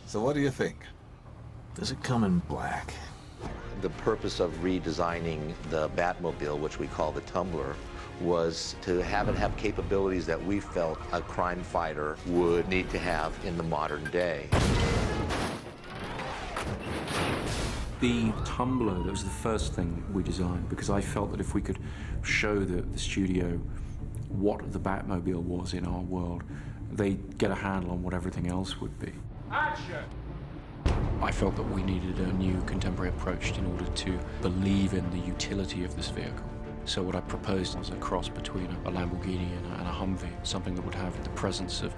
So what do you think? Does it come in black? The purpose of redesigning the Batmobile, which we call the Tumbler, was to have it have capabilities that we felt a crime fighter would need to have in the modern day. The Tumbler, that was the first thing we designed, because I felt that if we could show the studio what the Batmobile was in our world, they'd get a handle on what everything else would be. Action! I felt that we needed a new contemporary approach in order to believe in the utility of this vehicle. So what I proposed was a cross between a Lamborghini and a Humvee, something that would have the presence of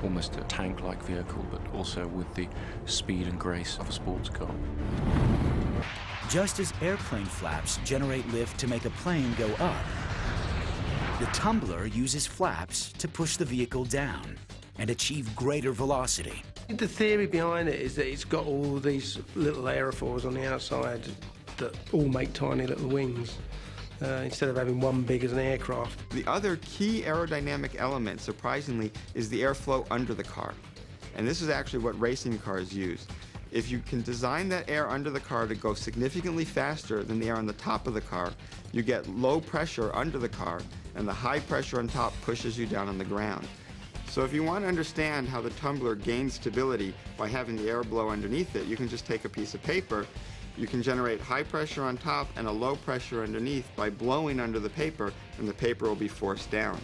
almost a tank-like vehicle, but also with the speed and grace of a sports car. Just as airplane flaps generate lift to make a plane go up, the Tumbler uses flaps to push the vehicle down and achieve greater velocity. The theory behind it is that it's got all these little aerofoils on the outside that all make tiny little wings, instead of having one big as an aircraft. The other key aerodynamic element, surprisingly, is the airflow under the car. And this is actually what racing cars use. If you can design that air under the car to go significantly faster than the air on the top of the car, you get low pressure under the car, and the high pressure on top pushes you down on the ground. So if you want to understand how the Tumbler gains stability by having the air blow underneath it, you can just take a piece of paper. You can generate high pressure on top and a low pressure underneath by blowing under the paper, and the paper will be forced down.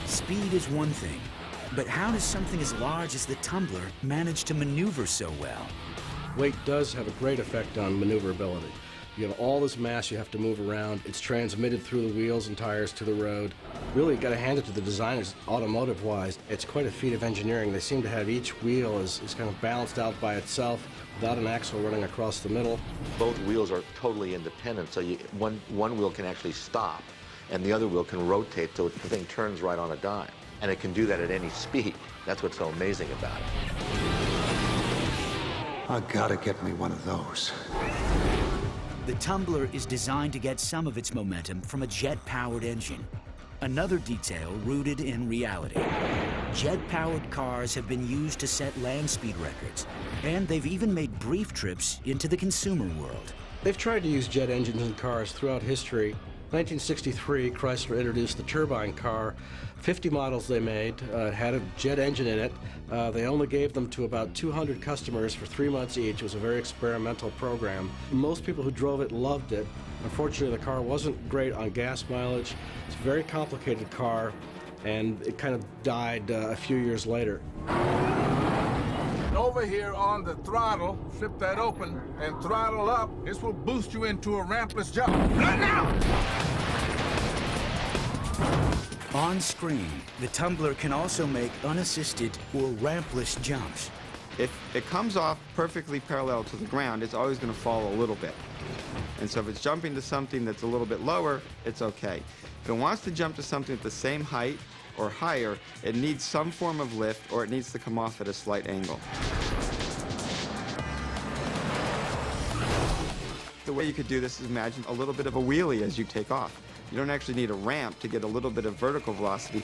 Speed is one thing, but how does something as large as the Tumbler manage to maneuver so well? Weight does have a great effect on maneuverability. You have all this mass you have to move around. It's transmitted through the wheels and tires to the road. Really, you got to hand it to the designers, automotive-wise. It's quite a feat of engineering. They seem to have each wheel is kind of balanced out by itself without an axle running across the middle. Both wheels are totally independent, so one wheel can actually stop, and the other wheel can rotate so the thing turns right on a dime. And it can do that at any speed. That's what's so amazing about it. I gotta get me one of those. The Tumbler is designed to get some of its momentum from a jet-powered engine. Another detail rooted in reality. Jet-powered cars have been used to set land speed records, and they've even made brief trips into the consumer world. They've tried to use jet engines in cars throughout history. 1963, Chrysler introduced the turbine car. 50 models they made, had a jet engine in it. They only gave them to about 200 customers for 3 months each. It was a very experimental program. Most people who drove it loved it. Unfortunately, the car wasn't great on gas mileage. It's a very complicated car, and it kind of died a few years later. Over here on the throttle, flip that open and throttle up. This will boost you into a rampless jump. Right now! On screen, the Tumbler can also make unassisted or rampless jumps. If it comes off perfectly parallel to the ground, it's always going to fall a little bit. And so if it's jumping to something that's a little bit lower, it's okay. If it wants to jump to something at the same height or higher, it needs some form of lift, or it needs to come off at a slight angle. The way you could do this is imagine a little bit of a wheelie as you take off. You don't actually need a ramp to get a little bit of vertical velocity,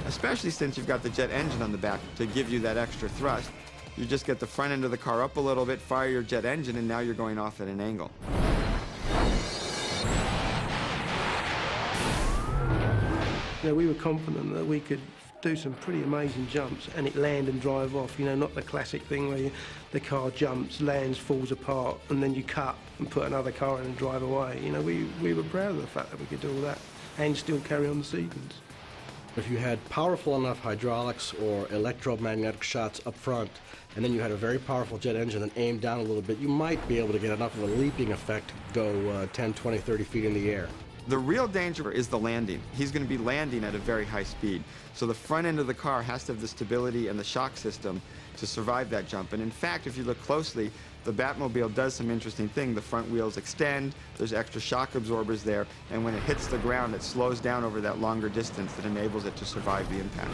especially since you've got the jet engine on the back to give you that extra thrust. You just get the front end of the car up a little bit, fire your jet engine, and now you're going off at an angle. You know, we were confident that we could do some pretty amazing jumps and it land and drive off, you know, not the classic thing where the car jumps, lands, falls apart, and then you cut and put another car in and drive away. You know, we were proud of the fact that we could do all that and still carry on the sequence. If you had powerful enough hydraulics or electromagnetic shots up front, and then you had a very powerful jet engine and aimed down a little bit, you might be able to get enough of a leaping effect to go 10, 20, 30 feet in the air. The real danger is the landing. He's going to be landing at a very high speed. So the front end of the car has to have the stability and the shock system to survive that jump. And in fact, if you look closely, the Batmobile does some interesting thing. The front wheels extend, there's extra shock absorbers there, and when it hits the ground, it slows down over that longer distance that enables it to survive the impact.